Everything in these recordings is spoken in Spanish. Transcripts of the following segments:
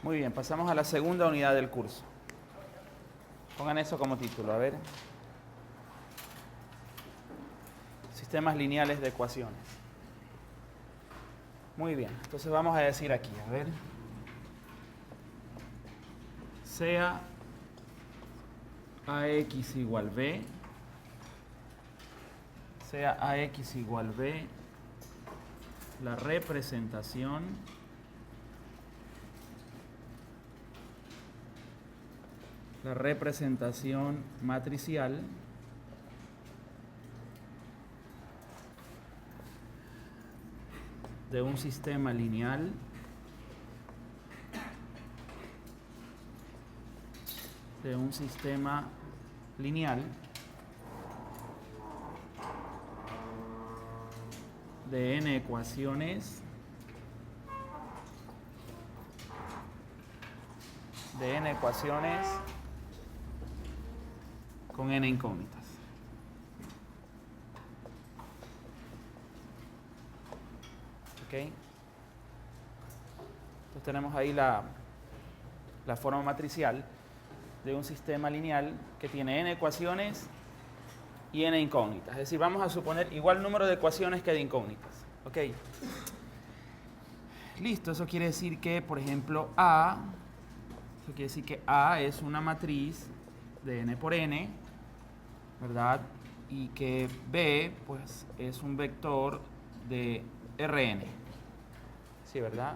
Muy bien, pasamos a la segunda unidad del curso. Pongan eso como título, a ver. Sistemas lineales de ecuaciones. Muy bien, entonces vamos a decir aquí, a ver. Sea AX igual B, sea AX igual B, la representación matricial de un sistema lineal de n ecuaciones con n incógnitas. ¿Ok? Entonces tenemos ahí la forma matricial de un sistema lineal que tiene n ecuaciones y n incógnitas. Es decir, vamos a suponer igual número de ecuaciones que de incógnitas. ¿Ok? Listo, eso quiere decir que, por ejemplo, A es una matriz de n por n, ¿verdad? Y que B, pues, es un vector de Rn. ¿Sí, verdad?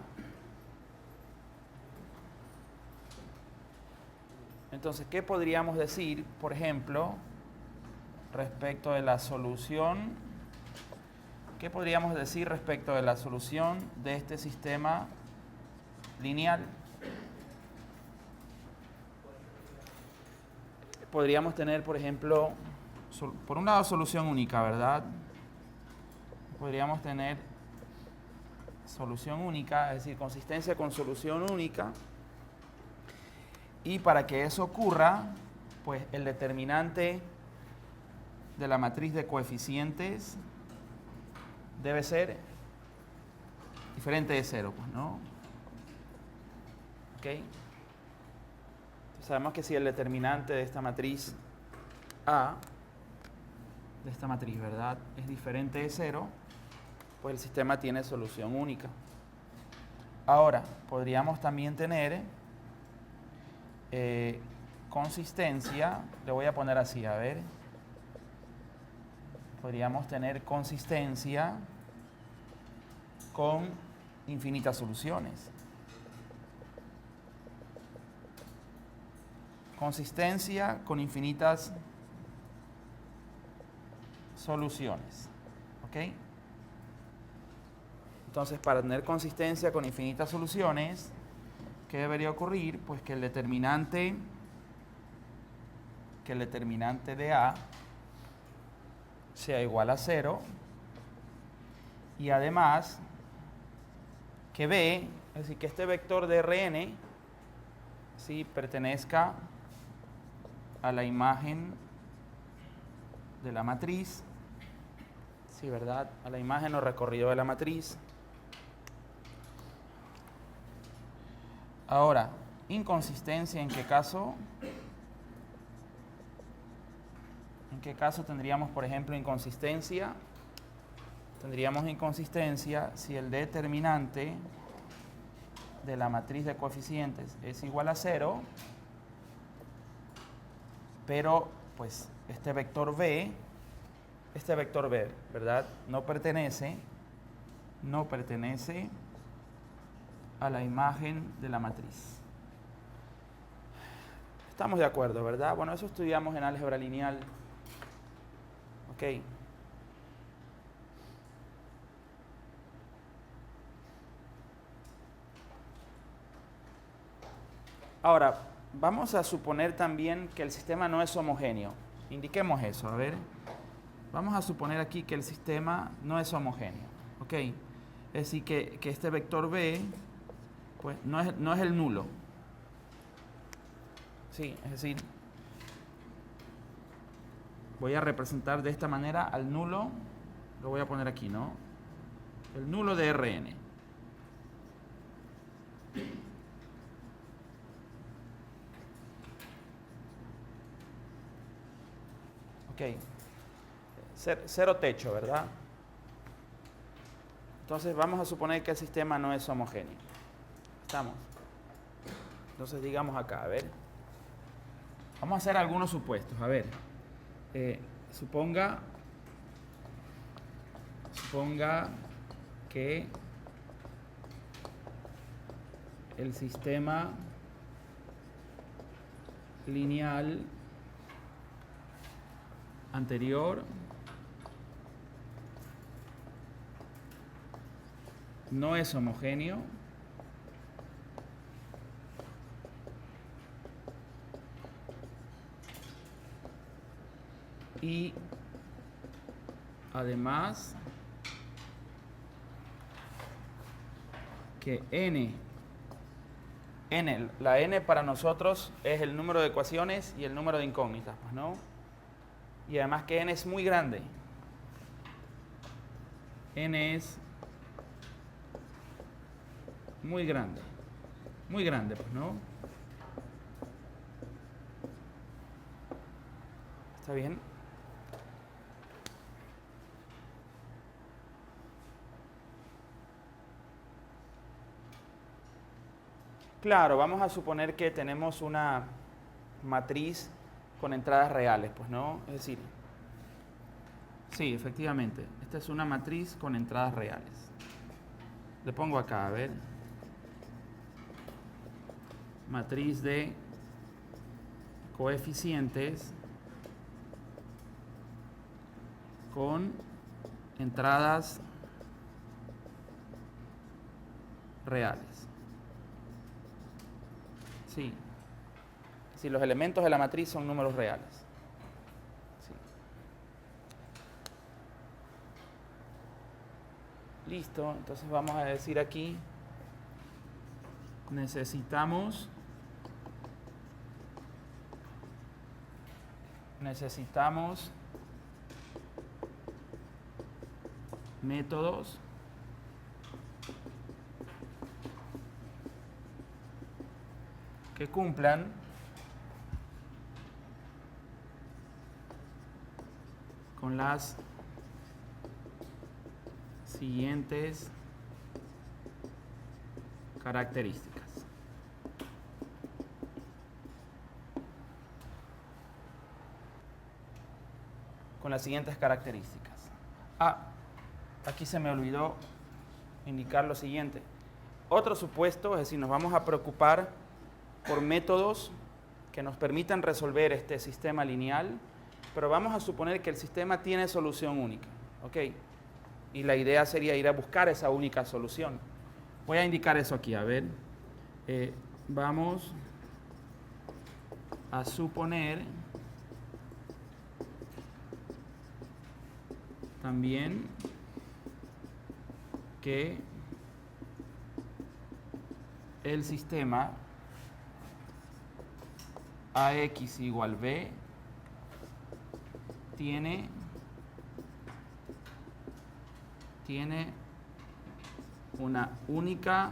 Entonces, ¿qué podríamos decir, por ejemplo, respecto de la solución? ¿Qué podríamos decir respecto de la solución de este sistema lineal? Podríamos tener, por ejemplo, por un lado solución única, ¿verdad? Podríamos tener solución única, es decir, consistencia con solución única. Y para que eso ocurra, pues el determinante de la matriz de coeficientes debe ser diferente de cero, pues, ¿no? ¿Ok? Entonces sabemos que si el determinante de esta matriz A, de esta matriz, ¿verdad?, es diferente de cero, pues el sistema tiene solución única. Ahora, podríamos también tener consistencia, le voy a poner así, a ver. Podríamos tener consistencia con infinitas soluciones. Consistencia con infinitas soluciones. ¿Ok? Entonces, para tener consistencia con infinitas soluciones, ¿qué debería ocurrir? Pues que el determinante de A sea igual a 0 y además que B, es decir, que este vector de Rn, ¿sí?, pertenezca a la imagen de la matriz, ¿sí, verdad?, a la imagen o recorrido de la matriz. Ahora, inconsistencia, ¿en qué caso? ¿En qué caso tendríamos, por ejemplo, inconsistencia? Tendríamos inconsistencia si el determinante de la matriz de coeficientes es igual a 0, pero pues este vector B, ¿verdad?, no pertenece a la imagen de la matriz. Estamos de acuerdo, ¿verdad? Bueno, eso estudiamos en álgebra lineal. Ok. Ahora, vamos a suponer también que el sistema no es homogéneo. Indiquemos eso, a ver. Vamos a suponer aquí que el sistema no es homogéneo. Ok. Es decir, que este vector B, pues, no es el nulo. Sí, es decir, voy a representar de esta manera al nulo, lo voy a poner aquí, ¿no? El nulo de Rn. Ok. Cero techo, ¿verdad? Entonces vamos a suponer que el sistema no es homogéneo. ¿Estamos? Entonces digamos acá, a ver. Vamos a hacer algunos supuestos. A ver. Suponga que el sistema lineal anterior no es homogéneo y además que la n para nosotros es el número de ecuaciones y el número de incógnitas, pues, ¿no? Y además que n es muy grande. N es muy grande, pues, ¿no? ¿Está bien? Claro, vamos a suponer que tenemos una matriz con entradas reales, pues, ¿no? Es decir, sí, efectivamente, esta es una matriz con entradas reales. Le pongo acá, a ver. Matriz de coeficientes con entradas reales. Sí. Si los elementos de la matriz son números reales. Sí. Listo, entonces vamos a decir aquí, necesitamos métodos que cumplan con las siguientes características. Con las siguientes características. Aquí se me olvidó indicar lo siguiente. Otro supuesto, es decir, nos vamos a preocupar por métodos que nos permitan resolver este sistema lineal, pero vamos a suponer que el sistema tiene solución única, ¿ok? Y la idea sería ir a buscar esa única solución. Voy a indicar eso aquí, a ver. Vamos a suponer también que el sistema AX igual B tiene una única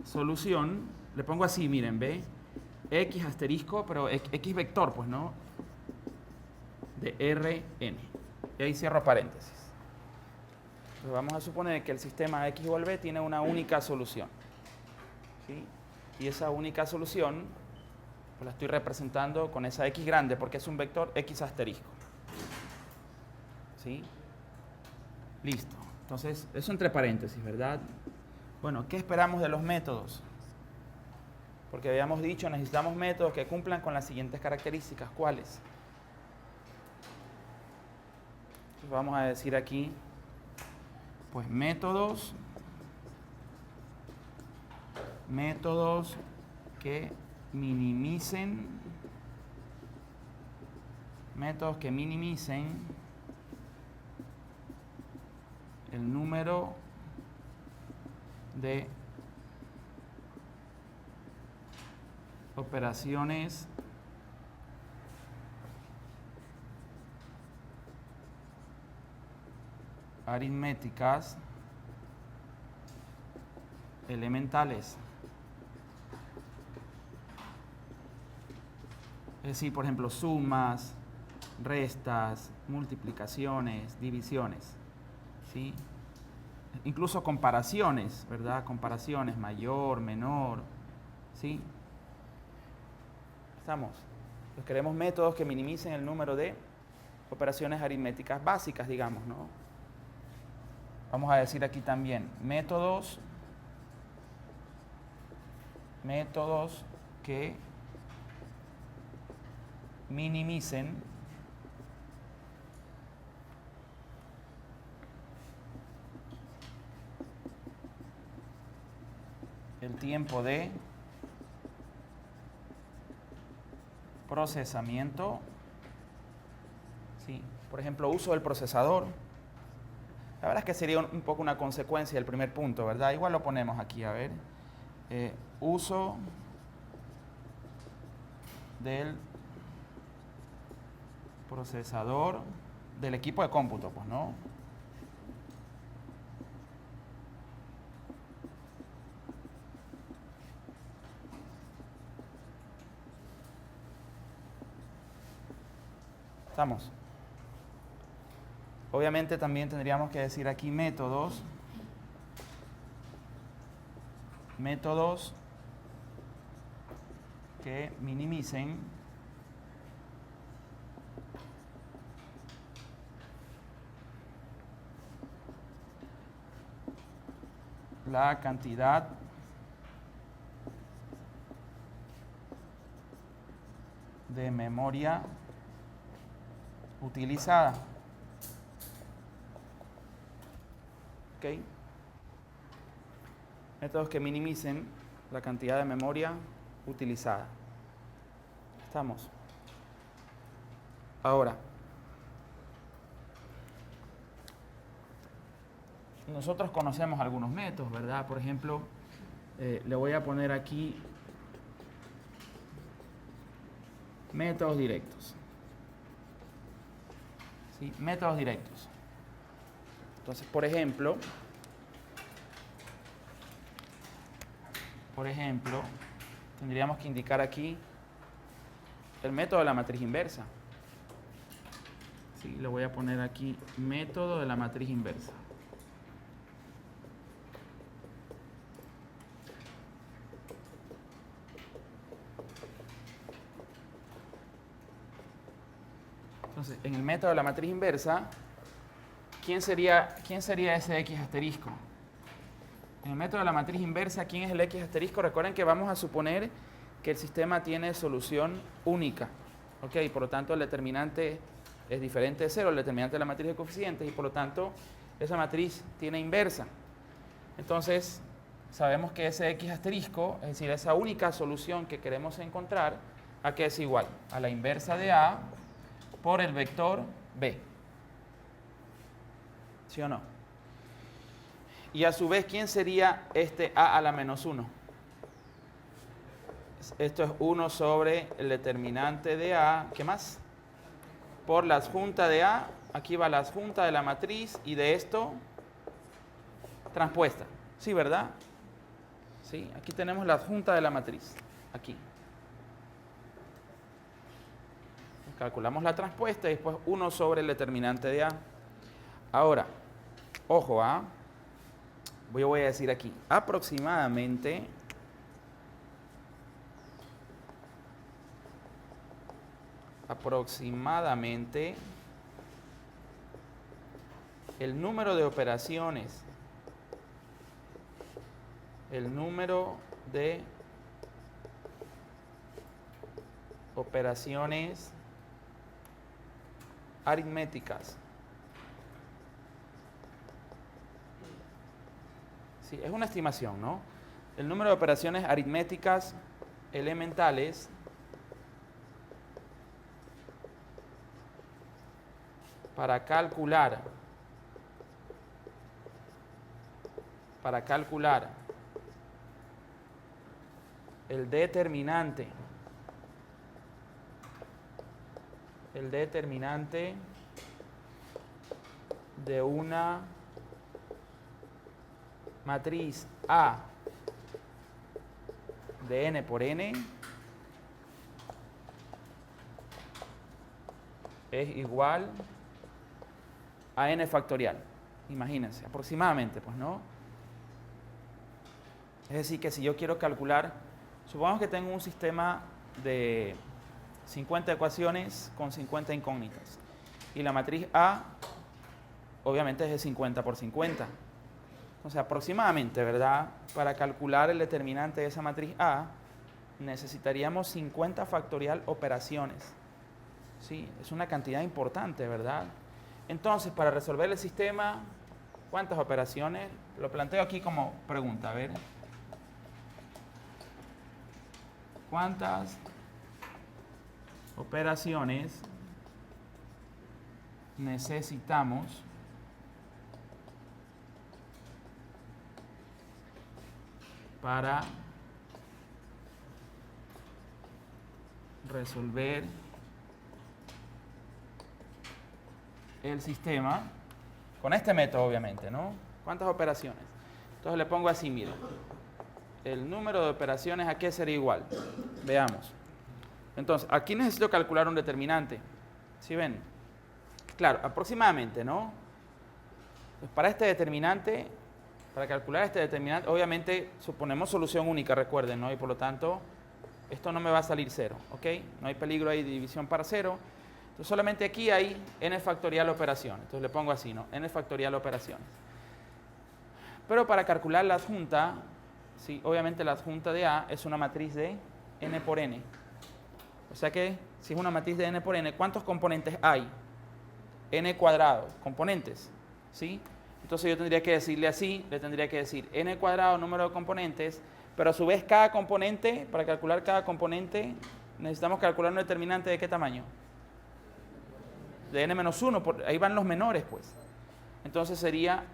solución. Le pongo así, miren, ¿ve? X asterisco, pero X vector, pues, ¿no? De Rn. Y ahí cierro paréntesis. Entonces vamos a suponer que el sistema X igual B tiene una única solución. ¿Sí? Y esa única solución pues la estoy representando con esa X grande porque es un vector X asterisco. ¿Sí? Listo. Entonces, eso entre paréntesis, ¿verdad? Bueno, ¿qué esperamos de los métodos? Porque habíamos dicho, necesitamos métodos que cumplan con las siguientes características. ¿Cuáles? Entonces vamos a decir aquí, pues métodos que minimicen el número de operaciones aritméticas elementales. decir, por ejemplo, sumas, restas, multiplicaciones, divisiones, ¿sí? Incluso comparaciones, ¿verdad? Comparaciones, mayor, menor, ¿sí? ¿Estamos? Pues queremos métodos que minimicen el número de operaciones aritméticas básicas, digamos, ¿no? Vamos a decir aquí también, métodos que minimicen el tiempo de procesamiento, ¿sí? Por ejemplo, uso del procesador. La verdad es que sería un poco una consecuencia del primer punto, ¿verdad? Igual lo ponemos aquí, a ver. Uso del procesador del equipo de cómputo, pues, ¿no? ¿Estamos? Obviamente también tendríamos que decir aquí métodos que minimicen la cantidad de memoria utilizada. ¿Ok? Métodos que minimicen la cantidad de memoria utilizada. ¿Estamos? Ahora, nosotros conocemos algunos métodos, ¿verdad? Por ejemplo, le voy a poner aquí métodos directos. ¿Sí? Métodos directos. Entonces, por ejemplo, tendríamos que indicar aquí el método de la matriz inversa. Sí, le voy a poner aquí método de la matriz inversa. Entonces, en el método de la matriz inversa, ¿quién sería ese X asterisco? En el método de la matriz inversa, ¿quién es el X asterisco? Recuerden que vamos a suponer que el sistema tiene solución única. ¿Ok? Por lo tanto, el determinante es diferente de cero, el determinante de la matriz de coeficientes, y por lo tanto, esa matriz tiene inversa. Entonces, sabemos que ese X asterisco, es decir, esa única solución que queremos encontrar, ¿a qué es igual? A la inversa de A por el vector B. ¿Sí o no? Y a su vez, ¿quién sería este A a la menos 1? Esto es 1 sobre el determinante de A. ¿Qué más? Por la adjunta de A. Aquí va la adjunta de la matriz y de esto transpuesta. ¿Sí, verdad? Sí, aquí tenemos la adjunta de la matriz. Aquí. Calculamos la transpuesta y después 1 sobre el determinante de A. Ahora, ojo, voy a decir aquí, aproximadamente el número de operaciones aritméticas. Sí, es una estimación, ¿no? El número de operaciones aritméticas elementales para calcular el determinante de una matriz A de n por n es igual a n factorial. Imagínense, aproximadamente, pues, ¿no? Es decir, que si yo quiero calcular, supongamos que tengo un sistema de 50 ecuaciones con 50 incógnitas. Y la matriz A, obviamente, es de 50 por 50. Entonces, aproximadamente, ¿verdad? Para calcular el determinante de esa matriz A, necesitaríamos 50 factorial operaciones. Sí, es una cantidad importante, ¿verdad? Entonces, para resolver el sistema, ¿cuántas operaciones? Lo planteo aquí como pregunta, a ver. ¿Cuántas operaciones necesitamos para resolver el sistema con este método, obviamente, ¿no? ¿Cuántas operaciones? Entonces le pongo así, mira. El número de operaciones, ¿a qué sería igual? Veamos. Entonces, aquí necesito calcular un determinante. ¿Sí ven? Claro, aproximadamente, ¿no? Pues para este determinante, para calcular este determinante, obviamente suponemos solución única, recuerden, ¿no? Y por lo tanto, esto no me va a salir 0, ¿ok? No hay peligro ahí de división para 0. Entonces, solamente aquí hay n factorial operaciones. Entonces, le pongo así, ¿no? N factorial operaciones. Pero para calcular la adjunta, sí, obviamente la adjunta de A es una matriz de n por n. O sea que, si es una matriz de n por n, ¿cuántos componentes hay? N cuadrado, componentes, ¿sí? Entonces yo tendría que decirle así, le tendría que decir n cuadrado, número de componentes, pero a su vez cada componente, para calcular cada componente, necesitamos calcular un determinante de qué tamaño. De n-1, ahí van los menores, pues. Entonces sería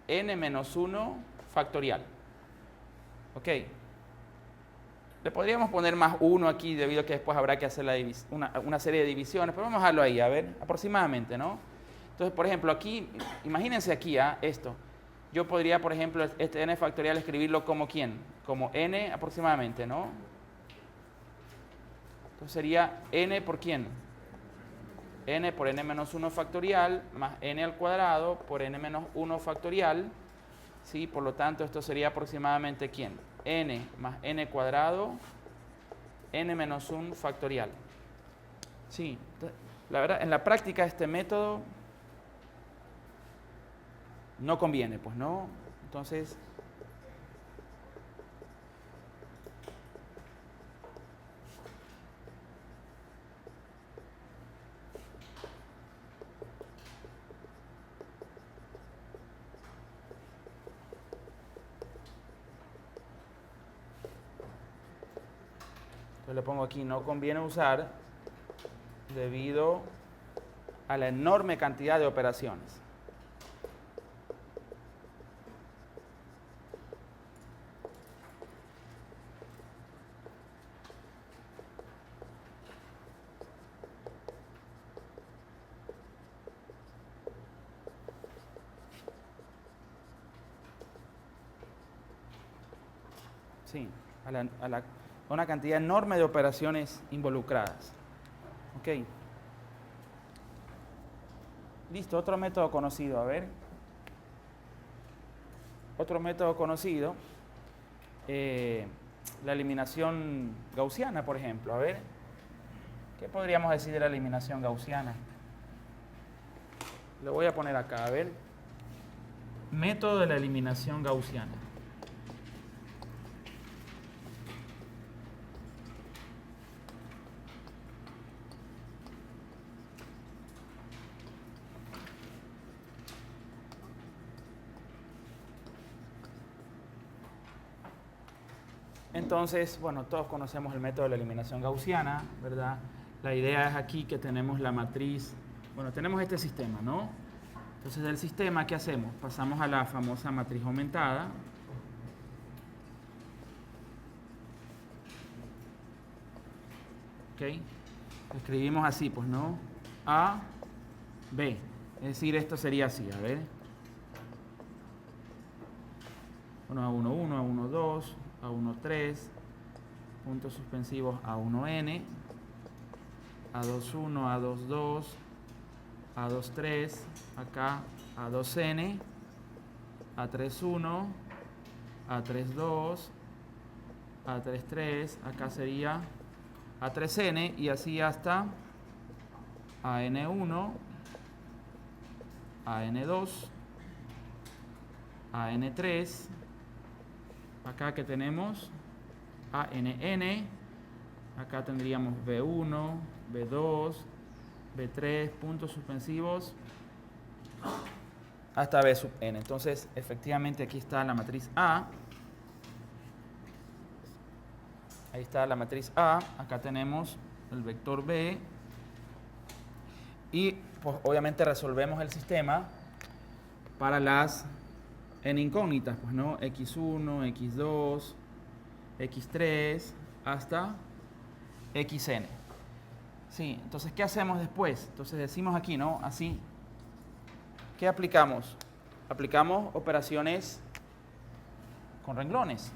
n-1 factorial. ¿Ok? Le podríamos poner más 1 aquí, debido a que después habrá que hacer una serie de divisiones, pero vamos a dejarlo ahí, a ver, aproximadamente, ¿no? Entonces, por ejemplo, aquí, imagínense aquí, esto. Yo podría, por ejemplo, este n factorial escribirlo como ¿quién? Como n aproximadamente, ¿no? Entonces sería n por ¿quién? N por n-1 factorial más n al cuadrado por n-1 factorial. ¿Sí? Por lo tanto, esto sería aproximadamente ¿quién? N más n cuadrado, n-1 factorial. Sí, la verdad, en la práctica este método no conviene, pues, ¿no? Entonces, le pongo aquí, no conviene usar debido a la enorme cantidad de operaciones. Sí, a una cantidad enorme de operaciones involucradas. Ok. Listo, otro método conocido, a ver. Otro método conocido, la eliminación gaussiana, por ejemplo. A ver, ¿qué podríamos decir de la eliminación gaussiana? Lo voy a poner acá, a ver. Método de la eliminación gaussiana. Entonces, bueno, todos conocemos el método de la eliminación gaussiana, ¿verdad? La idea es aquí que tenemos la matriz, bueno, tenemos este sistema, ¿no? Entonces, del sistema, ¿qué hacemos? Pasamos a la famosa matriz aumentada. ¿Ok? Escribimos así, pues, ¿no? A, B. Es decir, esto sería así, a ver. Bueno, A11, A12, A13, puntos suspensivos A1n, A21, A22, A23, acá A2N, A31, A32, A33, acá sería A3N y así hasta AN1, AN2, AN3, acá que tenemos ANN, acá tendríamos B1, B2, B3, puntos suspensivos, hasta B sub n. Entonces, efectivamente, aquí está la matriz A. Ahí está la matriz A. Acá tenemos el vector B. Y, pues, obviamente, resolvemos el sistema para las n incógnitas, pues, ¿no? X1, X2, X3, hasta Xn. Sí, entonces, ¿qué hacemos después? Entonces, decimos aquí, ¿no? Así. ¿Qué aplicamos? Aplicamos operaciones con renglones,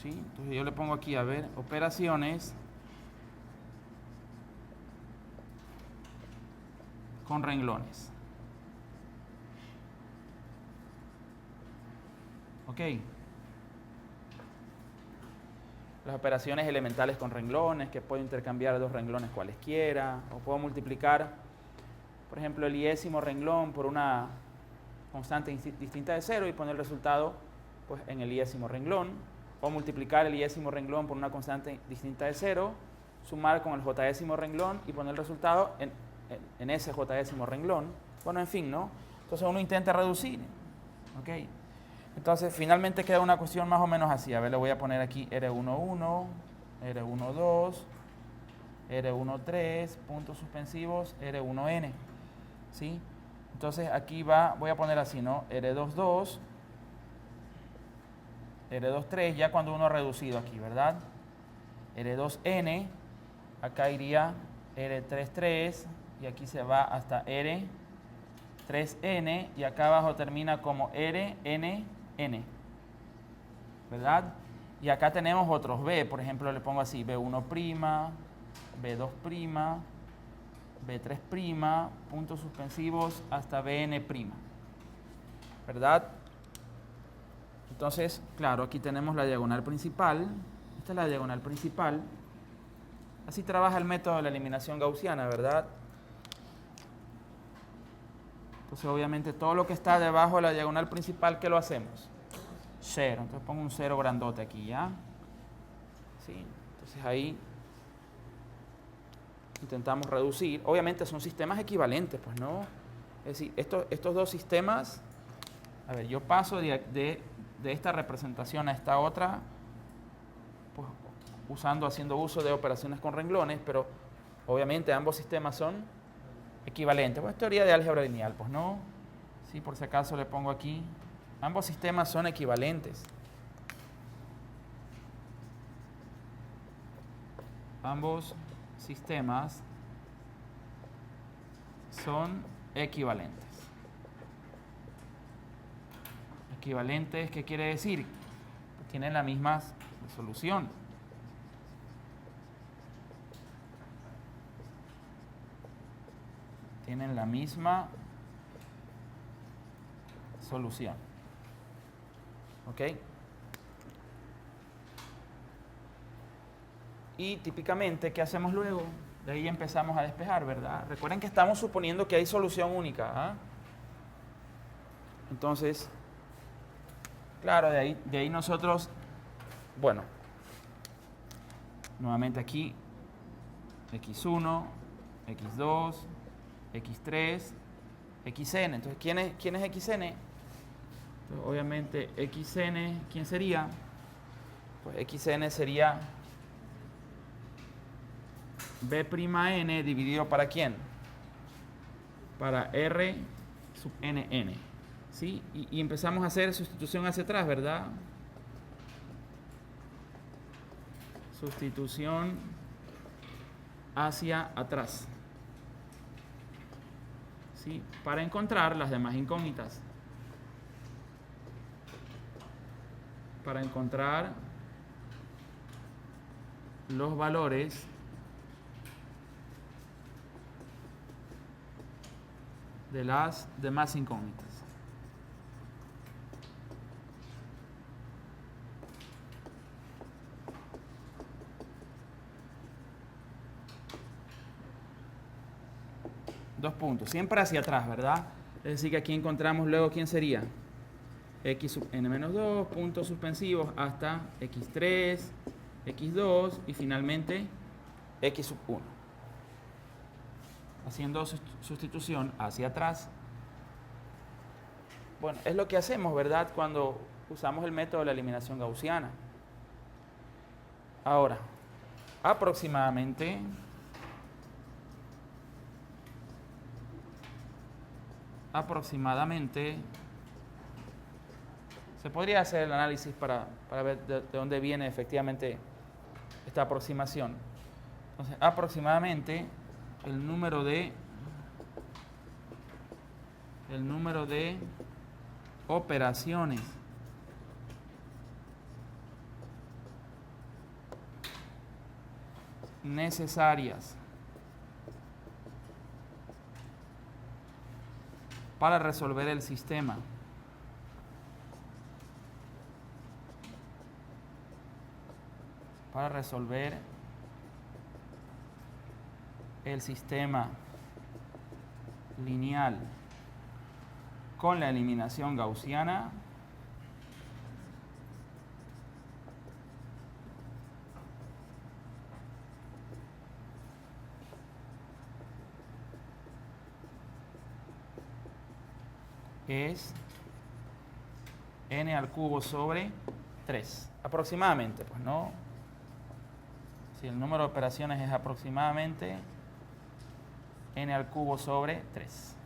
¿sí? Entonces, yo le pongo aquí, a ver, operaciones con renglones. ¿Ok? Las operaciones elementales con renglones, que puedo intercambiar dos renglones cualesquiera, o puedo multiplicar, por ejemplo, el iésimo renglón por una constante distinta de 0 y poner el resultado, pues, en el iésimo renglón, o multiplicar el iésimo renglón por una constante distinta de 0, sumar con el jésimo renglón y poner el resultado en ese jésimo renglón. Bueno, en fin, ¿no? Entonces uno intenta reducir, ¿ok? Entonces finalmente queda una cuestión más o menos así. A ver, le voy a poner aquí R11, R12, R13, puntos suspensivos, R1N, ¿sí? Entonces aquí voy a poner así, ¿no? R22, R23, ya cuando uno ha reducido aquí, ¿verdad? R2N, acá iría R33 y aquí se va hasta R3N y acá abajo termina como RNN, ¿verdad? Y acá tenemos otros B, por ejemplo le pongo así, B1', B2', B3', puntos suspensivos hasta Bn', ¿verdad? Entonces, claro, aquí tenemos la diagonal principal. Esta es la diagonal principal. Así trabaja el método de la eliminación gaussiana, ¿verdad? Entonces, obviamente, todo lo que está debajo de la diagonal principal, ¿qué lo hacemos? 0. Entonces, pongo un 0 grandote aquí, ¿ya? Sí. Entonces, ahí intentamos reducir. Obviamente, son sistemas equivalentes, pues, ¿no? Es decir, estos dos sistemas... A ver, yo paso de esta representación a esta otra, pues, haciendo uso de operaciones con renglones, pero obviamente ambos sistemas son equivalentes. Pues teoría de álgebra lineal, pues no. Sí, por si acaso le pongo aquí. Ambos sistemas son equivalentes. Ambos sistemas son equivalentes. Equivalentes, ¿qué quiere decir? Pues tienen la misma solución. Tienen la misma solución. ¿Ok? Y típicamente, ¿qué hacemos luego? De ahí empezamos a despejar, ¿verdad? Recuerden que estamos suponiendo que hay solución única. ¿Ah? Entonces, claro, de ahí nosotros, bueno, nuevamente aquí, X1, X2, X3, Xn. Entonces, ¿quién es Xn? Entonces, obviamente, Xn, ¿quién sería? Pues Xn sería B'N dividido ¿para quién? Para R sub nn. ¿Sí? Y empezamos a hacer sustitución hacia atrás, ¿verdad? Sustitución hacia atrás. ¿Sí? Para encontrar las demás incógnitas. Para encontrar los valores de las demás incógnitas. Dos puntos, siempre hacia atrás, ¿verdad? Es decir, que aquí encontramos luego, ¿quién sería? X sub n menos 2, puntos suspensivos hasta x3, x2 y finalmente x sub 1. Haciendo sustitución hacia atrás. Bueno, es lo que hacemos, ¿verdad? Cuando usamos el método de la eliminación gaussiana. Ahora, aproximadamente se podría hacer el análisis para ver de dónde viene efectivamente esta aproximación. Entonces, aproximadamente el número de operaciones necesarias para resolver el sistema lineal con la eliminación gaussiana es n al cubo sobre 3. Aproximadamente, pues no. Si el número de operaciones es aproximadamente n al cubo sobre 3.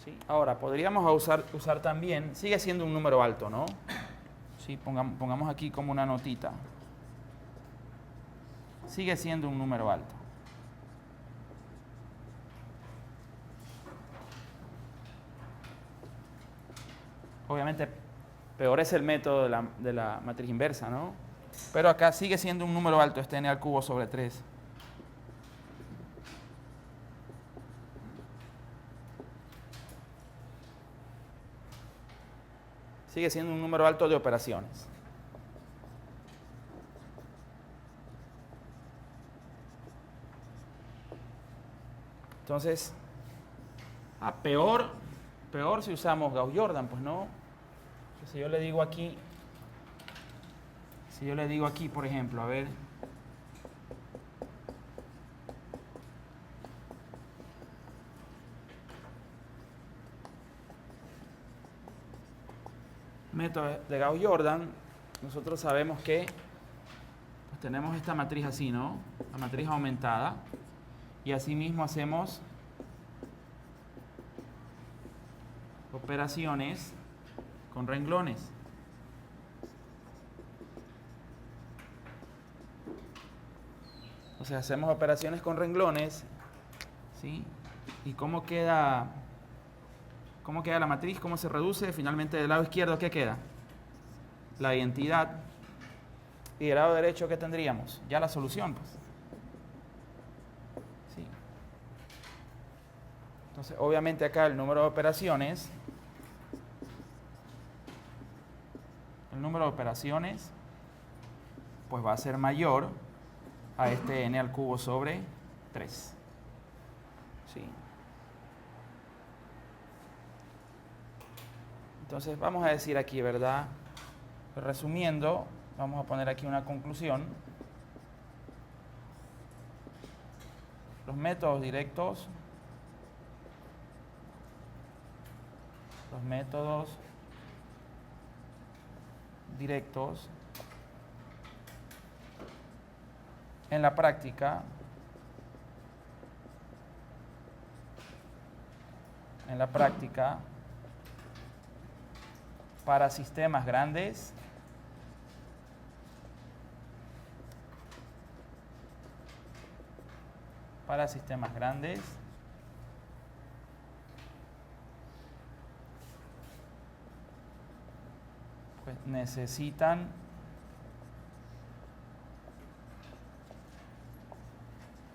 ¿Sí? Ahora, podríamos usar también, sigue siendo un número alto, ¿no? ¿Sí? Pongamos aquí como una notita. Sigue siendo un número alto. Obviamente, peor es el método de la matriz inversa, ¿no? Pero acá sigue siendo un número alto, este n al cubo sobre 3. Sigue siendo un número alto de operaciones. Entonces, peor si usamos Gauss-Jordan, pues no. Si yo le digo aquí, por ejemplo, a ver, método de Gauss-Jordan, nosotros sabemos que pues, tenemos esta matriz así, ¿no? La matriz aumentada, y asimismo hacemos operaciones con renglones. O sea, hacemos operaciones con renglones, ¿sí? ¿Y cómo queda la matriz? ¿Cómo se reduce? Finalmente, del lado izquierdo, ¿qué queda? La identidad. Y del lado derecho, ¿qué tendríamos? Ya la solución, pues. ¿Sí? Entonces, obviamente acá el número de operaciones pues va a ser mayor a este n al cubo sobre 3. ¿Sí? Entonces vamos a decir aquí, ¿verdad? Resumiendo, vamos a poner aquí una conclusión. Los métodos directos en la práctica para sistemas grandes pues necesitan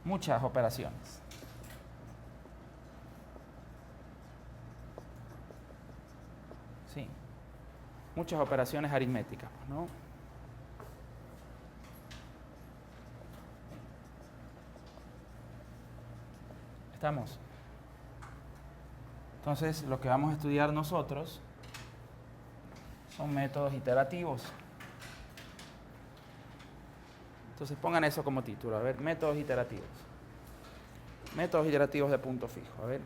muchas operaciones. Sí. Muchas operaciones aritméticas, ¿no? ¿Estamos? Entonces, lo que vamos a estudiar nosotros son métodos iterativos. Entonces, pongan eso como título. A ver, métodos iterativos. Métodos iterativos de punto fijo. A ver.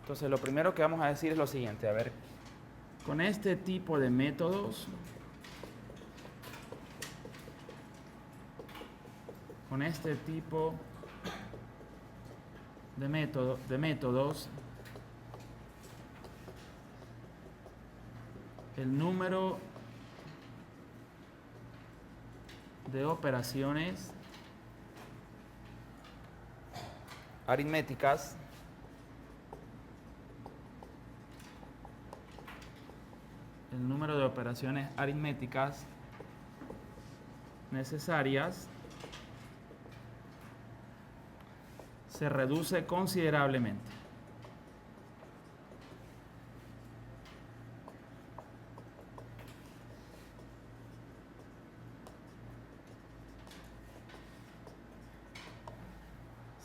Entonces, lo primero que vamos a decir es lo siguiente. A ver, con este tipo de métodos, de métodos, el número de operaciones aritméticas necesarias se reduce considerablemente.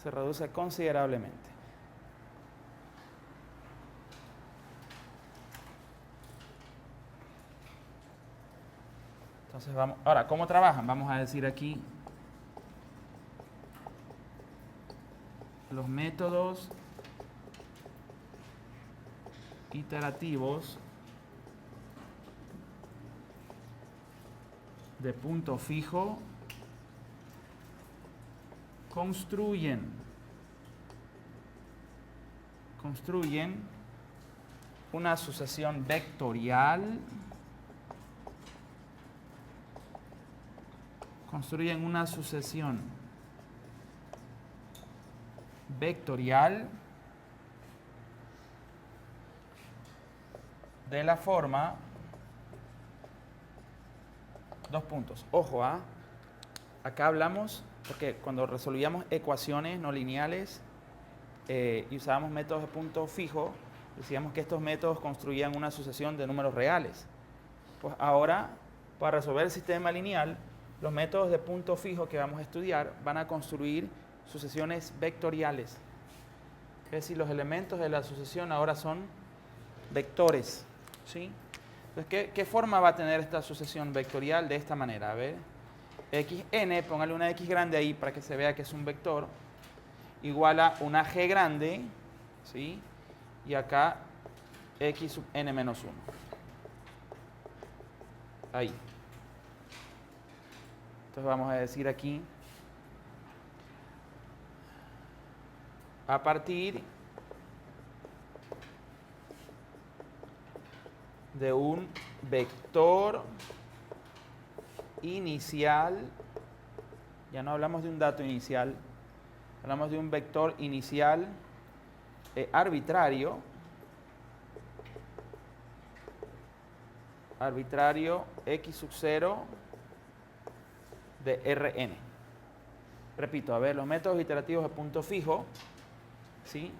Se reduce considerablemente. Entonces vamos, ahora, ¿cómo trabajan? Vamos a decir aquí los métodos iterativos de punto fijo construyen una sucesión vectorial de la forma, dos puntos. Ojo, acá hablamos, porque cuando resolvíamos ecuaciones no lineales y usábamos métodos de punto fijo, decíamos que estos métodos construían una sucesión de números reales. Pues ahora, para resolver el sistema lineal, los métodos de punto fijo que vamos a estudiar van a construir sucesiones vectoriales. Es decir, los elementos de la sucesión ahora son vectores, ¿sí? Entonces, ¿qué forma va a tener esta sucesión vectorial? De esta manera, a ver. Xn, póngale una X grande ahí para que se vea que es un vector, igual a una G grande, ¿sí? Y acá X sub n menos 1. Ahí. Entonces vamos a decir aquí, a partir de un vector inicial, ya no hablamos de un dato inicial, hablamos de un vector inicial arbitrario x sub 0 de Rn. Repito, a ver, los métodos iterativos de punto fijo, ¿sí?,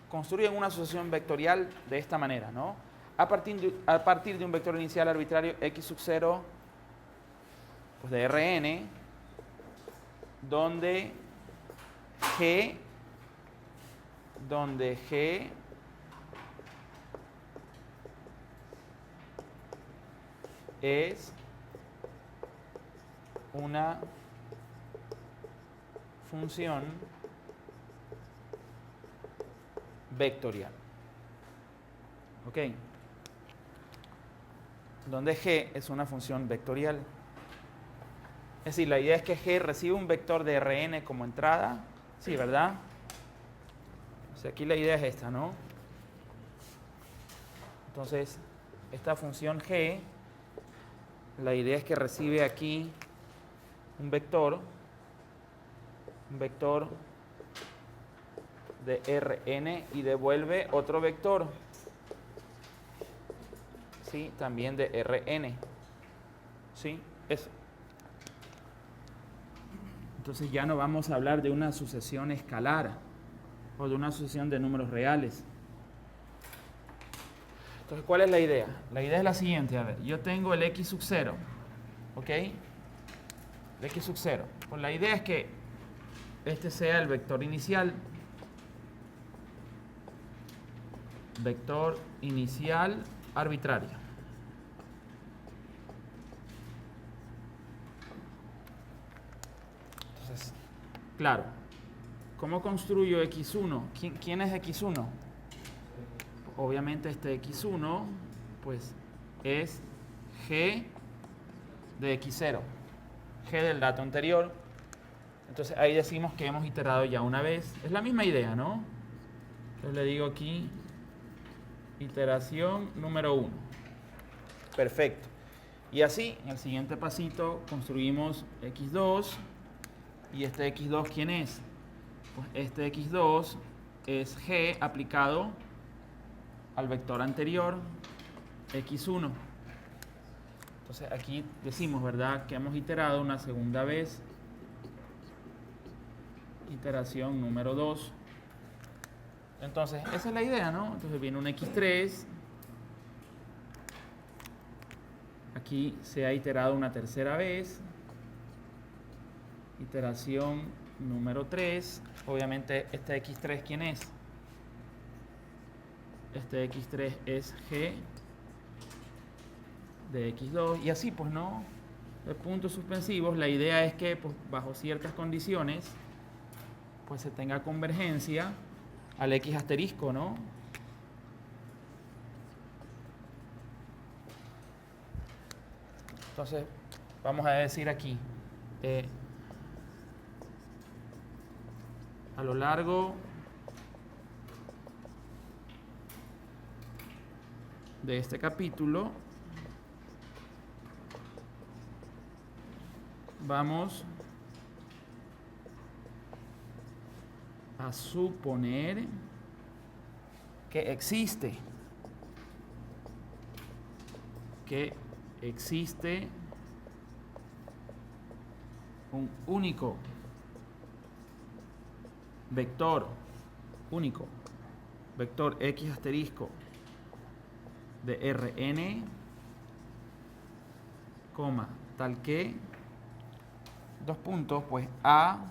construyen una sucesión vectorial de esta manera, ¿no? A partir de un vector inicial arbitrario x sub 0 pues de Rn, donde G es una función vectorial. ¿Ok? Donde G es una función vectorial. Es decir, la idea es que G recibe un vector de Rn como entrada. Sí, ¿verdad? O sea, aquí la idea es esta, ¿no? Entonces, esta función G, la idea es que recibe aquí un vector de Rn y devuelve otro vector, ¿sí?, también de Rn. ¿Sí? Eso. Entonces ya no vamos a hablar de una sucesión escalar o de una sucesión de números reales. Entonces, ¿cuál es la idea? La idea es la siguiente, a ver, yo tengo el x sub 0, ¿ok? El x sub 0. Pues la idea es que este sea el vector inicial. Vector inicial arbitrario. Entonces, claro, ¿cómo construyo x1? ¿Quién es x1? Obviamente este x1 pues es g de x0, g del dato anterior. Entonces ahí decimos que hemos iterado ya una vez. Es la misma idea, ¿no? Entonces le digo aquí iteración número 1. Perfecto. Y así, en el siguiente pasito construimos x2. ¿Y este x2 quién es? Pues este x2 es g aplicado al vector anterior, x1. Entonces aquí decimos, ¿verdad?, que hemos iterado una segunda vez. Iteración número 2. Entonces, esa es la idea, ¿no? Entonces viene un x3. Aquí se ha iterado una tercera vez. Iteración número 3. Obviamente, este x3, ¿quién es? Este x3 es g de x2. Y así, pues, ¿no? De puntos suspensivos. La idea es que, pues, bajo ciertas condiciones, pues se tenga convergencia al x asterisco, ¿no? Entonces, vamos a decir aquí, a lo largo de este capítulo, vamos a suponer que existe un único vector, vector x asterisco de Rn, tal que, dos puntos, pues A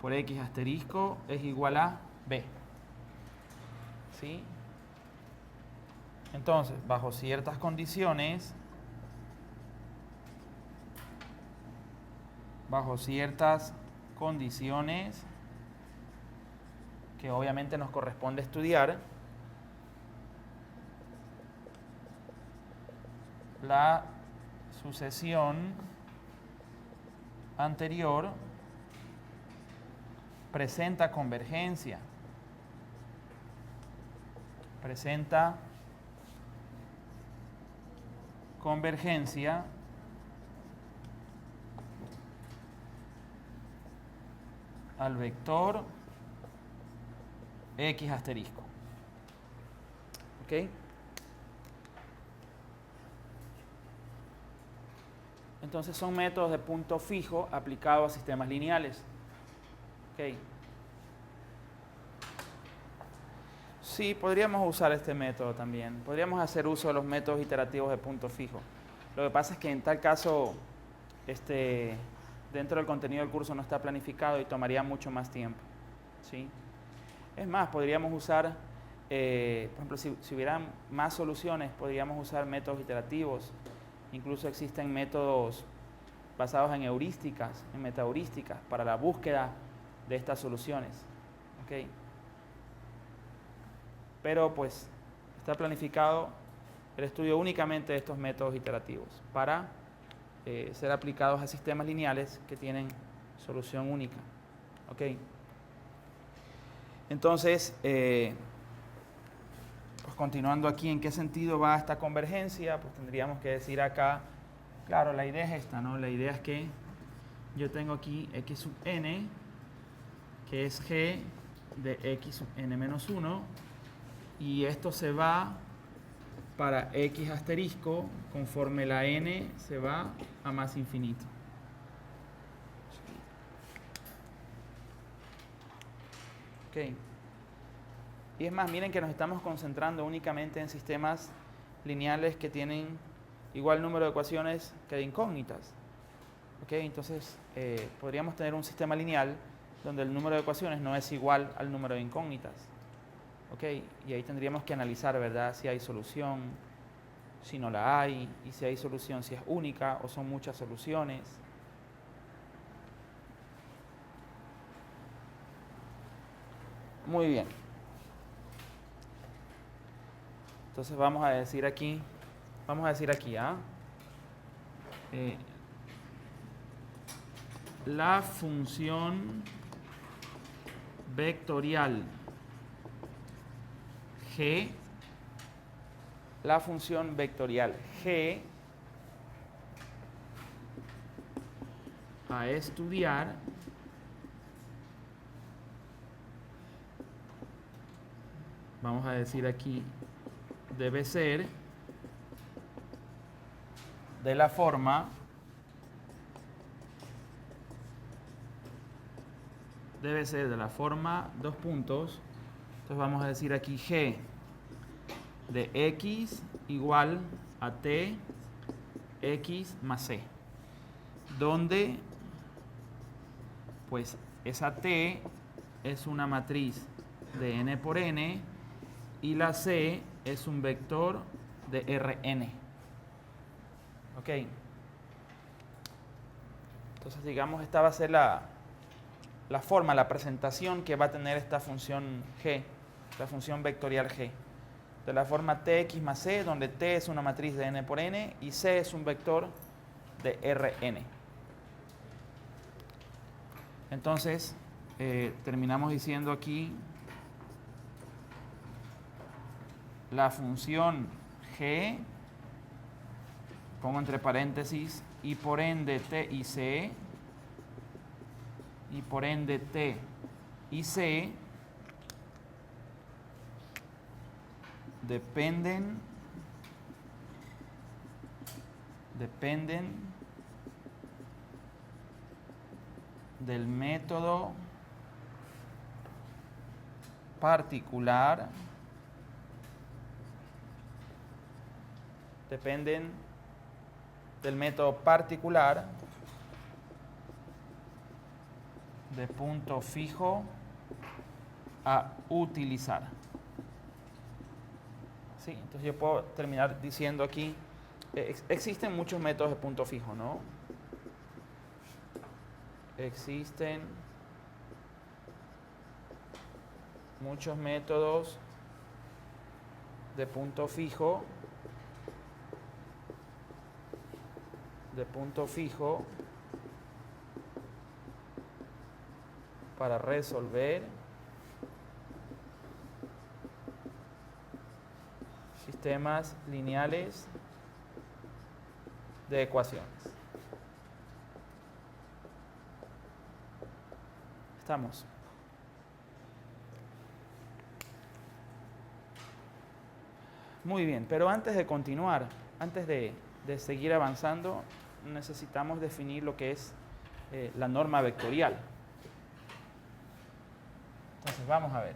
por x asterisco es igual a B. ¿Sí? Entonces, bajo ciertas condiciones, que obviamente nos corresponde estudiar, la sucesión anterior presenta convergencia. Al vector x asterisco. ¿Ok? Entonces son métodos de punto fijo aplicados a sistemas lineales. ¿Ok? Sí, podríamos usar este método también. Podríamos hacer uso de los métodos iterativos de punto fijo. Lo que pasa es que en tal caso, dentro del contenido del curso no está planificado y tomaría mucho más tiempo. ¿Sí? Es más, podríamos usar, por ejemplo, si hubieran más soluciones, podríamos usar métodos iterativos. Incluso existen métodos basados en heurísticas, en metaheurísticas, para la búsqueda de estas soluciones. ¿Ok? Pero pues está planificado el estudio únicamente de estos métodos iterativos para ser aplicados a sistemas lineales que tienen solución única. ¿Ok? Entonces, pues continuando aquí, ¿en qué sentido va esta convergencia? Pues tendríamos que decir acá, claro, la idea es esta, ¿no? La idea es que yo tengo aquí x sub n, que es g de x sub n menos 1, y esto se va para x asterisco conforme la n se va a más infinito. Ok. Y es más, miren que nos estamos concentrando únicamente en sistemas lineales que tienen igual número de ecuaciones que de incógnitas. ¿Ok? Entonces, podríamos tener un sistema lineal donde el número de ecuaciones no es igual al número de incógnitas. ¿Ok? Y ahí tendríamos que analizar, ¿verdad?, si hay solución, si no la hay, y si hay solución, si es única o son muchas soluciones. Muy bien. Entonces vamos a decir aquí, ¿ah? La función vectorial G, la función vectorial G a estudiar vamos a decir aquí, debe ser de la forma dos puntos. Entonces vamos a decir aquí G de X igual a T X más C, donde pues esa T es una matriz de n por n y la C es un vector de Rn. Ok. Entonces, digamos, esta va a ser la forma, la presentación que va a tener esta función G, la función vectorial G. De la forma Tx más C, donde T es una matriz de n por n y C es un vector de Rn. Entonces, terminamos diciendo aquí la función G, pongo entre paréntesis, y por ende T y C, y por ende T y C dependen del método particular, de punto fijo a utilizar. ¿Sí? Entonces yo puedo terminar diciendo aquí, existen muchos métodos de punto fijo, ¿no? Existen muchos métodos de punto fijo para resolver sistemas lineales de ecuaciones. ¿Estamos? Muy bien, pero antes de continuar, antes de seguir avanzando, necesitamos definir lo que es la norma vectorial. Entonces, vamos a ver.